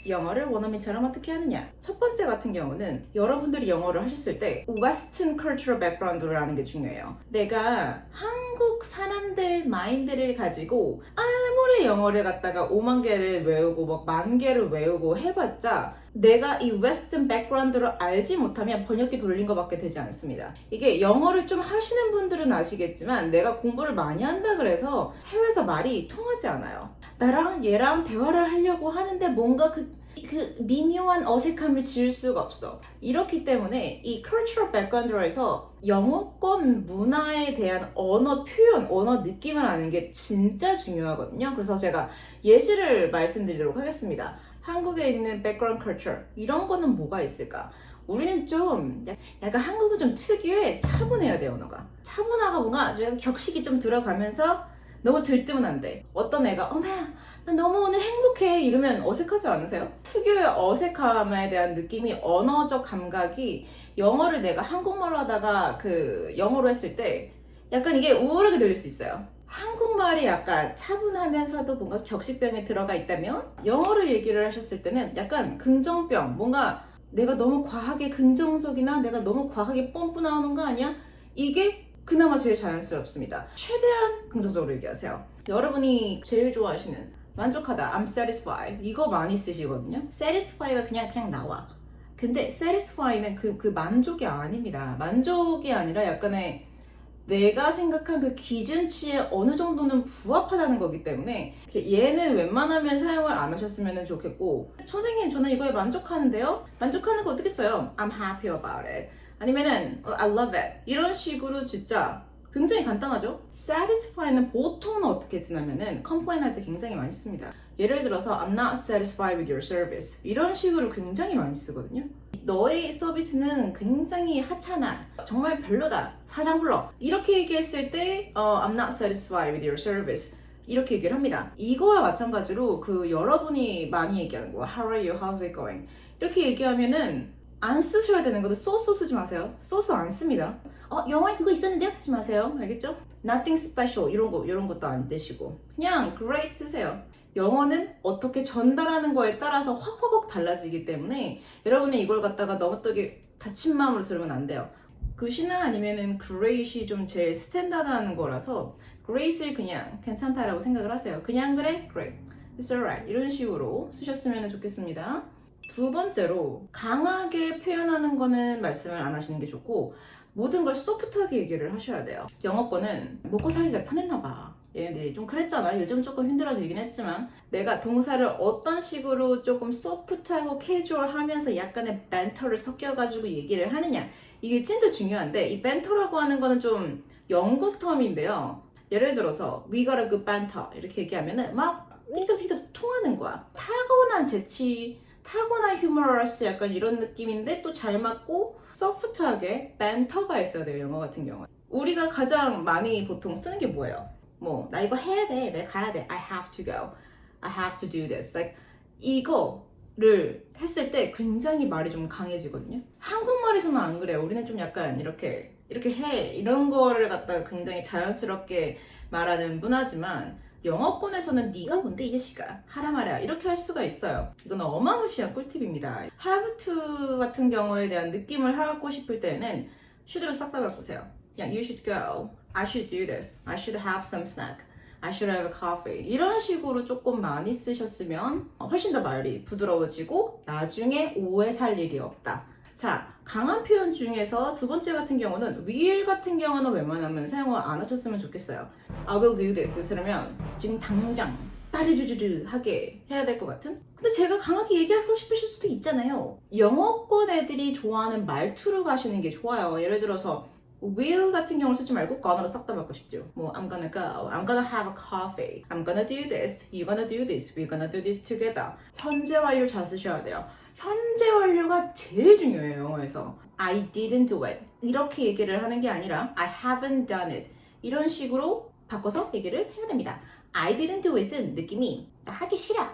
영어를 원어민처럼 어떻게 하느냐? 첫 번째 같은 경우는 여러분들이 영어를 하셨을 때 Western cultural background를 아는 게 중요해요. 내가 한국 사람들 마인드를 가지고 아무리 영어를 갖다가 5만 개를 외우고 막 10,000개를 외우고 해봤자 내가 이 웨스턴 백그라운드를 알지 못하면 번역기 돌린 것밖에 되지 않습니다. 이게 영어를 좀 하시는 분들은 아시겠지만 내가 공부를 많이 한다 그래서 해외에서 말이 통하지 않아요. 나랑 얘랑 대화를 하려고 하는데 뭔가 그 미묘한 어색함을 지울 수가 없어. 이렇기 때문에 이 cultural background에서 영어권 문화에 대한 언어 표현, 언어 느낌을 아는 게 진짜 중요하거든요. 그래서 제가 예시를 말씀드리도록 하겠습니다. 한국에 있는 background culture 이런 거는 뭐가 있을까? 우리는 좀 약간 한국은 좀 특유의 차분해야 돼요. 언어가 차분하고 뭔가 격식이 좀 들어가면서 너무 들뜨면 안 돼. 어떤 애가 난 너무 오늘 행복해 이러면 어색하지 않으세요? 특유의 어색함에 대한 느낌이 언어적 감각이 영어를 내가 한국말로 하다가 영어로 했을 때 약간 이게 우울하게 들릴 수 있어요. 한국말이 약간 차분하면서도 뭔가 격식병에 들어가 있다면 영어를 얘기를 하셨을 때는 약간 긍정병, 뭔가 내가 너무 과하게 긍정적이나 내가 너무 과하게 뽐뿌 나오는 거 아니야? 이게 그나마 제일 자연스럽습니다. 최대한 긍정적으로 얘기하세요. 여러분이 제일 좋아하시는 만족하다, I'm satisfied 이거 많이 쓰시거든요. satisfy가 그냥 나와. 근데 satisfy는 그 만족이 아닙니다. 만족이 아니라 약간의 내가 생각한 그 기준치에 어느 정도는 부합하다는 거기 때문에 얘는 웬만하면 사용을 안 하셨으면 좋겠고 선생님 저는 이거에 만족하는데요? 만족하는 거 어떻게 써요? I'm happy about it 아니면은 I love it 이런 식으로 진짜 굉장히 간단하죠? satisfy는 보통은 어떻게 쓰냐면은 complain 할 때 굉장히 많이 씁니다. 예를 들어서 I'm not satisfied with your service 이런 식으로 굉장히 많이 쓰거든요. 너의 서비스는 굉장히 하찮아 정말 별로다 사장 불러 이렇게 얘기했을 때 I'm not satisfied with your service 이렇게 얘기를 합니다. 이거와 마찬가지로 여러분이 많이 얘기하는 거 How are you? How's it going? 이렇게 얘기하면은 안 쓰셔야 되는 것도 소스 쓰지 마세요. 소스 안 씁니다. 영어에 그거 있었는데요? 쓰지 마세요. 알겠죠? Nothing special 이런 것도 안 되시고 그냥 great 쓰세요. 영어는 어떻게 전달하는 거에 따라서 확 달라지기 때문에 여러분이 이걸 갖다가 너무 또 다친 마음으로 들으면 안 돼요. 굿이나 아니면은 great이 좀 제일 스탠다드한 거라서 great을 그냥 괜찮다라고 생각을 하세요. 그냥 그래? great. It's alright. 이런 식으로 쓰셨으면 좋겠습니다. 두 번째로 강하게 표현하는 거는 말씀을 안 하시는 게 좋고 모든 걸 소프트하게 얘기를 하셔야 돼요. 영어권은 먹고 살기가 편했나 봐. 얘네들이 좀 그랬잖아. 요즘 조금 힘들어지긴 했지만 내가 동사를 어떤 식으로 조금 소프트하고 캐주얼하면서 약간의 밴터를 섞여가지고 얘기를 하느냐 이게 진짜 중요한데 이 밴터라고 하는 거는 좀 영국 텀인데요. 예를 들어서 We got a good banter 이렇게 얘기하면은 막 틱톡 통하는 거야. 타고난 재치 타고난 휴머러스 약간 이런 느낌인데 또 잘 맞고 소프트하게 밴터가 있어야 돼요. 영어 같은 경우는 우리가 가장 많이 보통 쓰는 게 뭐예요? 나 이거 해야 돼. 내가 가야 돼. I have to go. I have to do this. Like, 이거를 했을 때 굉장히 말이 좀 강해지거든요. 한국말에서는 안 그래요. 우리는 좀 약간 이렇게 해. 이런 거를 갖다가 굉장히 자연스럽게 말하는 문화지만 영어권에서는 네가 뭔데 이 자식아 하라 말이야 이렇게 할 수가 있어요. 이건 어마무시한 꿀팁입니다. have to 같은 경우에 대한 느낌을 하고 싶을 때는 should로 싹 다 바꾸세요. 그냥 you should go, I should do this, I should have some snack, I should have a coffee 이런 식으로 조금 많이 쓰셨으면 훨씬 더 말이 부드러워지고 나중에 오해 살 일이 없다. 자, 강한 표현 중에서 두 번째 같은 경우는 will 같은 경우는 웬만하면 사용을 안 하셨으면 좋겠어요. I will do this 그러면 지금 당장 따르르르르 하게 해야 될 것 같은? 근데 제가 강하게 얘기하고 싶으실 수도 있잖아요. 영어권 애들이 좋아하는 말투로 가시는 게 좋아요. 예를 들어서 will 같은 경우를 쓰지 말고 gona로 싹 다 바꾸고 싶죠. I'm gonna go, I'm gonna have a coffee, I'm gonna do this, you're gonna do this, we're gonna do this together. 현재 완료 잘 쓰셔야 돼요. 현재 완료가 제일 중요해요. 영어에서 I didn't do it 이렇게 얘기를 하는 게 아니라 I haven't done it 이런 식으로 바꿔서 얘기를 해야 됩니다. I didn't do it은 느낌이 나 하기 싫어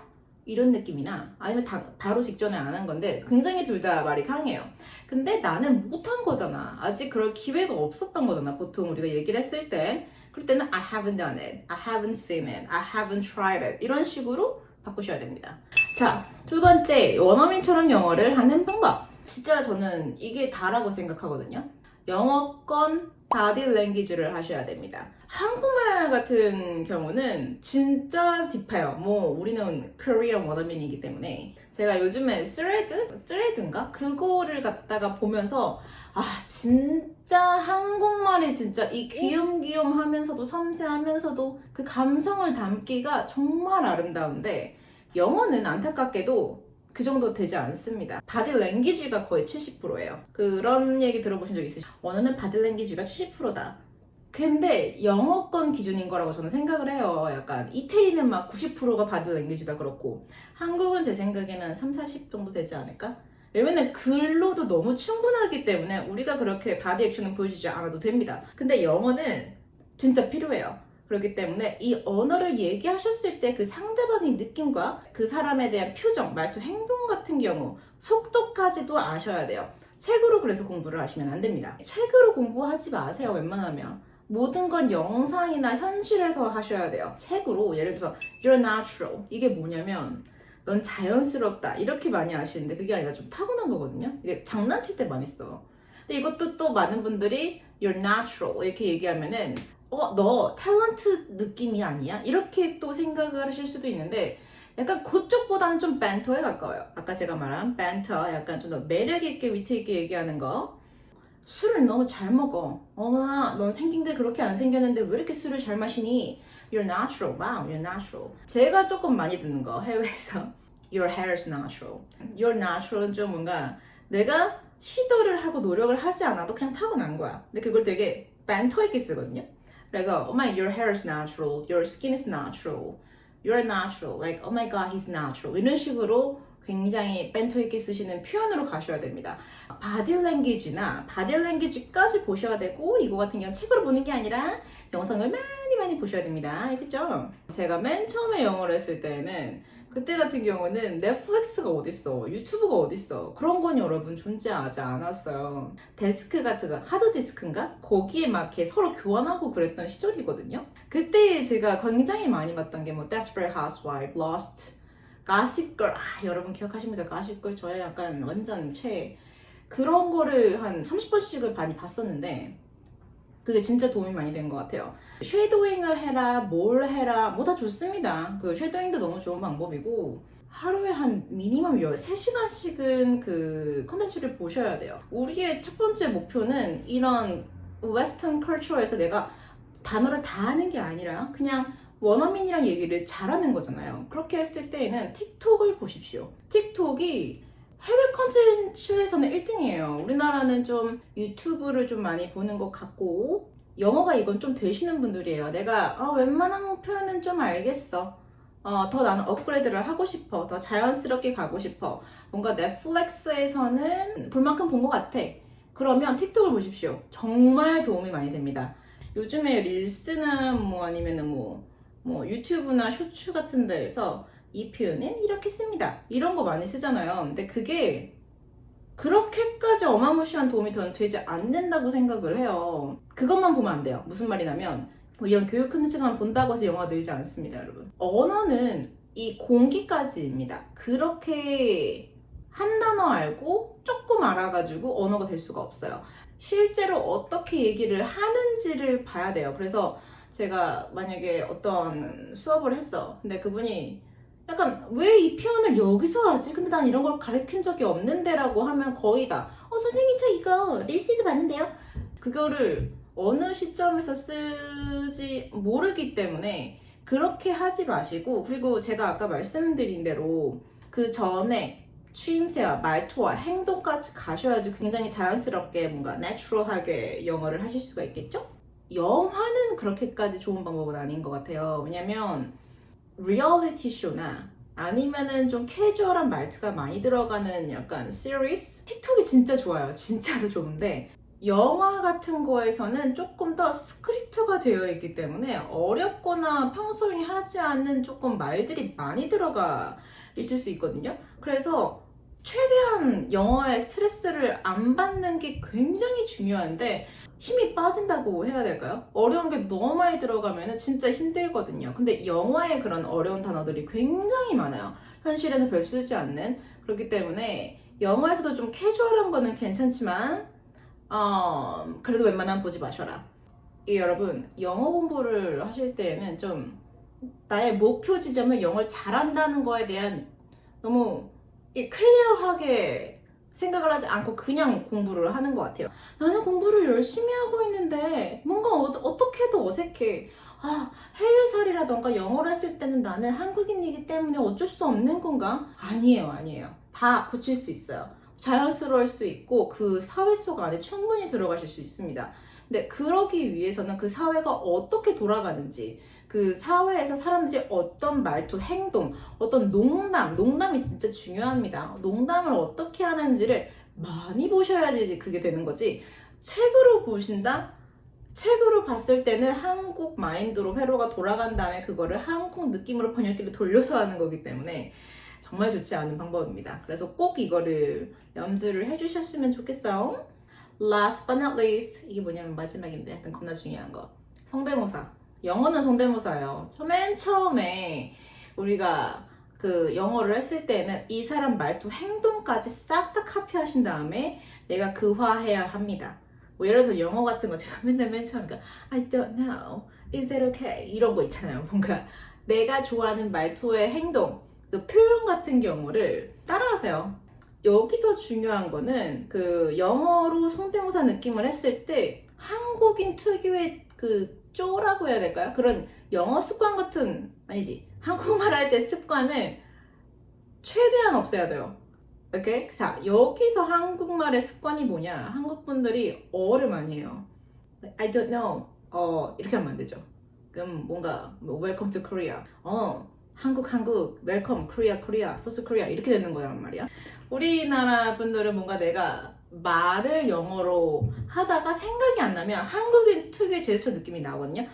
이런 느낌이나 아니면 바로 직전에 안 한 건데 굉장히 둘 다 말이 강해요. 근데 나는 못한 거잖아. 아직 그럴 기회가 없었던 거잖아. 보통 우리가 얘기를 했을 때 그럴 때는 I haven't done it, I haven't seen it, I haven't tried it 이런 식으로 바꾸셔야 됩니다. 자, 두 번째, 원어민처럼 영어를 하는 방법. 진짜 저는 이게 다라고 생각하거든요. 영어권 바디 랭귀지를 하셔야 됩니다. 한국말 같은 경우는 진짜 딥해요. 뭐 우리는 코리안 원어민이기 때문에 제가 요즘에 스레드인가? 그거를 갖다가 보면서 아 진짜 한국말이 진짜 이 귀염귀염 하면서도 섬세하면서도 그 감성을 담기가 정말 아름다운데 영어는 안타깝게도 그 정도 되지 않습니다. 바디 랭귀지가 거의 70%예요. 그런 얘기 들어보신 적 있으시죠? 언어는 바디 랭귀지가 70%다. 근데 영어권 기준인 거라고 저는 생각을 해요. 약간 이태리는 막 90%가 바디 랭귀지다 그렇고 한국은 제 생각에는 3, 40 정도 되지 않을까? 왜냐면 글로도 너무 충분하기 때문에 우리가 그렇게 바디 액션은 보여주지 않아도 됩니다. 근데 영어는 진짜 필요해요. 그렇기 때문에 이 언어를 얘기하셨을 때 그 상대방의 느낌과 그 사람에 대한 표정, 말투, 행동 같은 경우 속도까지도 아셔야 돼요. 책으로 그래서 공부를 하시면 안 됩니다. 책으로 공부하지 마세요. 웬만하면. 모든 건 영상이나 현실에서 하셔야 돼요. 책으로 예를 들어서 You're natural 이게 뭐냐면 넌 자연스럽다 이렇게 많이 하시는데 그게 아니라 좀 타고난 거거든요. 이게 장난칠 때 많이 써. 근데 이것도 또 많은 분들이 You're natural 이렇게 얘기하면은 너 탤런트 느낌이 아니야? 이렇게 또 생각을 하실 수도 있는데 약간 그쪽보다는 좀 밴터에 가까워요. 아까 제가 말한 밴터 약간 좀 더 매력 있게 위트 있게 얘기하는 거. 술을 너무 잘 먹어. 어머나 넌 생긴 게 그렇게 안 생겼는데 왜 이렇게 술을 잘 마시니? You're natural. Wow, you're natural. 제가 조금 많이 듣는 거 해외에서 Your hair is natural. Your natural은 좀 뭔가 내가 시도를 하고 노력을 하지 않아도 그냥 타고난 거야. 근데 그걸 되게 밴터 있게 쓰거든요. 그래서 oh my, your hair is natural. Your skin is natural. You're natural. Like oh my god, he's natural. 이런 식으로 굉장히 밴터 있게 쓰시는 표현으로 가셔야 됩니다. 바디랭귀지나 바디랭귀지까지 보셔야 되고 이거 같은 경우는 책으로 보는 게 아니라 영상을 많이 보셔야 됩니다. 알겠죠? 제가 맨 처음에 영어를 했을 때는 그때 같은 경우는 넷플릭스가 어딨어, 유튜브가 어딨어 그런 건 여러분 존재하지 않았어요. 데스크 같은 거, 하드디스크인가? 거기에 막 이렇게 서로 교환하고 그랬던 시절이거든요. 그때 제가 굉장히 많이 봤던 게 뭐 Desperate Housewife, Lost, 가십걸, 여러분 기억하십니까? 가십걸 저의 약간 완전 그런 거를 한 30번씩을 많이 봤었는데 그게 진짜 도움이 많이 된 것 같아요. 쉐도잉을 해라, 뭘 해라, 뭐 다 좋습니다. 그 쉐도잉도 너무 좋은 방법이고 하루에 한 미니멈 13시간씩은 그 컨텐츠를 보셔야 돼요. 우리의 첫 번째 목표는 이런 웨스턴 컬처에서 내가 단어를 다 하는 게 아니라 그냥 원어민이랑 얘기를 잘하는 거잖아요. 그렇게 했을 때에는 틱톡을 보십시오. 틱톡이 해외 컨텐츠에서는 1등이에요. 우리나라는 좀 유튜브를 좀 많이 보는 것 같고 영어가 이건 좀 되시는 분들이에요. 내가 웬만한 표현은 좀 알겠어. 더 나는 업그레이드를 하고 싶어. 더 자연스럽게 가고 싶어. 뭔가 넷플릭스에서는 볼 만큼 본 것 같아. 그러면 틱톡을 보십시오. 정말 도움이 많이 됩니다. 요즘에 릴스나 뭐 아니면은 뭐 유튜브나 쇼츠 같은 데에서 이 표현은 이렇게 씁니다. 이런 거 많이 쓰잖아요. 근데 그게 그렇게까지 어마무시한 도움이 더 되지 않는다고 생각을 해요. 그것만 보면 안 돼요. 무슨 말이냐면 뭐 이런 교육 컨텐츠만 본다고 해서 영어가 늘지 않습니다, 여러분. 언어는 이 공기까지입니다. 그렇게 한 단어 알고 조금 알아가지고 언어가 될 수가 없어요. 실제로 어떻게 얘기를 하는지를 봐야 돼요. 그래서 제가 만약에 어떤 수업을 했어. 근데 그분이 약간 왜 이 표현을 여기서 하지? 근데 난 이런 걸 가르친 적이 없는데 라고 하면 거의 다 선생님 저 이거 릴스에서 봤는데요? 그거를 어느 시점에서 쓰지 모르기 때문에 그렇게 하지 마시고 그리고 제가 아까 말씀드린 대로 그 전에 추임새와 말투와 행동까지 가셔야지 굉장히 자연스럽게 뭔가 내추럴하게 영어를 하실 수가 있겠죠? 영화는 그렇게까지 좋은 방법은 아닌 것 같아요. 왜냐면 리얼리티 쇼나 아니면은 좀 캐주얼한 말투가 많이 들어가는 약간 시리즈? 틱톡이 진짜 좋아요. 진짜로 좋은데 영화 같은 거에서는 조금 더 스크립트가 되어 있기 때문에 어렵거나 평소에 하지 않는 조금 말들이 많이 들어가 있을 수 있거든요. 그래서 최대한 영어에 스트레스를 안 받는 게 굉장히 중요한데 힘이 빠진다고 해야 될까요? 어려운 게 너무 많이 들어가면 진짜 힘들거든요. 근데 영어에 그런 어려운 단어들이 굉장히 많아요. 현실에는 별 쓰지 않는. 그렇기 때문에 영어에서도 좀 캐주얼한 거는 괜찮지만 그래도 웬만하면 보지 마셔라. 여러분, 영어 공부를 하실 때에는 좀 나의 목표 지점을 영어를 잘한다는 거에 대한 너무 클리어하게 생각을 하지 않고 그냥 공부를 하는 것 같아요. 나는 공부를 열심히 하고 있는데 뭔가 어떻게 해도 어색해. 해외살이라던가 영어를 했을 때는 나는 한국인이기 때문에 어쩔 수 없는 건가? 아니에요. 다 고칠 수 있어요. 자연스러울 수 있고 그 사회 속 안에 충분히 들어가실 수 있습니다. 근데 그러기 위해서는 그 사회가 어떻게 돌아가는지, 그 사회에서 사람들이 어떤 말투, 행동, 어떤 농담이 진짜 중요합니다. 농담을 어떻게 하는지를 많이 보셔야지 그게 되는 거지. 책으로 보신다? 책으로 봤을 때는 한국 마인드로 회로가 돌아간 다음에 그거를 한국 느낌으로 번역기를 돌려서 하는 거기 때문에 정말 좋지 않은 방법입니다. 그래서 꼭 이거를 염두를 해주셨으면 좋겠어요. Last but not least, 이게 뭐냐면 마지막인데 하여튼 겁나 중요한 거, 성대모사. 영어는 성대모사예요. 맨 처음에 우리가 그 영어를 했을 때는 이 사람 말투, 행동까지 싹 다 카피하신 다음에 내가 그화해야 합니다. 뭐 예를 들어서 영어 같은 거 제가 맨 처음에 I don't know, is that okay? 이런 거 있잖아요. 뭔가 내가 좋아하는 말투의 행동, 그 표현 같은 경우를 따라하세요. 여기서 중요한 거는 그 영어로 성대모사 느낌을 했을 때 한국인 특유의 그 쪼라고 해야 될까요? 그런 영어 습관 같은, 아니지, 한국말 할 때 습관을 최대한 없애야 돼요. 오케이? 자, 여기서 한국말의 습관이 뭐냐? 한국 분들이 어를 많이 해요. I don't know. 이렇게 하면 안 되죠. 그럼 뭔가 Welcome to Korea. 한국, Welcome, Korea, South Korea 이렇게 되는 거란 말이야. 우리나라 분들은 뭔가 내가 말을 영어로 하다가 생각이 안 나면 한국인 특유의 제스처 느낌이 나거든요.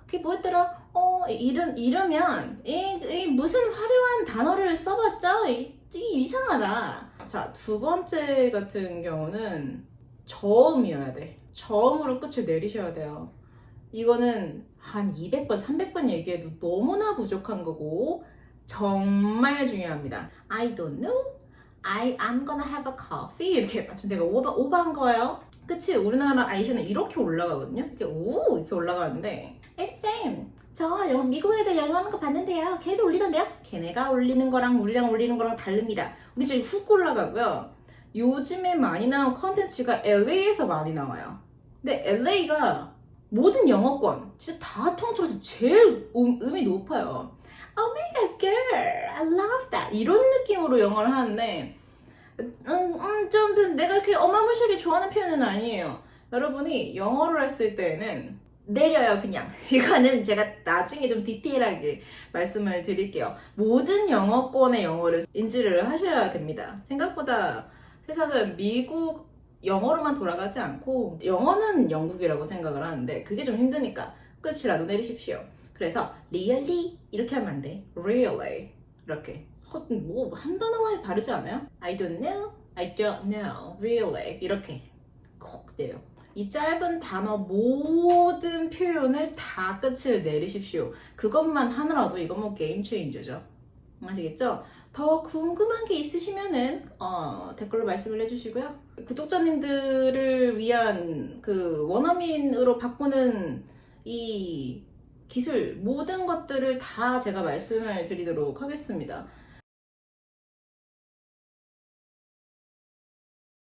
그게 뭐였더라? 이러면 이 무슨 화려한 단어를 써봤자 이상하다. 자, 두 번째 같은 경우는 저음이어야 돼. 저음으로 끝을 내리셔야 돼요. 이거는 한 200번, 300번 얘기해도 너무나 부족한 거고 정말 중요합니다. I don't know. I'm gonna have a coffee. 이렇게 좀 제가 오버한 거예요. 그치? 우리나라 아이션은 이렇게 올라가거든요. 이렇게 올라가는데 쌤, 저 미국 애들 영어 하는 거 봤는데요. 걔도 올리던데요? 걔네가 올리는 거랑 우리랑 올리는 거랑 다릅니다. 우리 지금 훅 올라가고요. 요즘에 많이 나온 컨텐츠가 LA에서 많이 나와요. 근데 LA가 모든 영어권 진짜 다 통틀어서 제일 음이 높아요. Oh my god, girl, I love that. 이런 느낌으로 영어를 하는데 좀 내가 그렇게 어마무시하게 좋아하는 표현은 아니에요. 여러분이 영어를 했을 때는 내려요, 그냥. 이거는 제가 나중에 좀 디테일하게 말씀을 드릴게요. 모든 영어권의 영어를 인지를 하셔야 됩니다. 생각보다 세상은 미국 영어로만 돌아가지 않고 영어는 영국이라고 생각을 하는데 그게 좀 힘드니까 끝이라도 내리십시오. 그래서 really 이렇게 하면 안 돼. really 이렇게 뭐 한 단어만 다르지 않아요? I don't know, really 이렇게 콕 내려. 이 짧은 단어 모든 표현을 다 끝을 내리십시오. 그것만 하느라도 이건 뭐 게임 체인저죠. 아시겠죠? 더 궁금한 게 있으시면은 댓글로 말씀을 해주시고요. 구독자님들을 위한 그 원어민으로 바꾸는 이 기술 모든 것들을 다 제가 말씀을 드리도록 하겠습니다.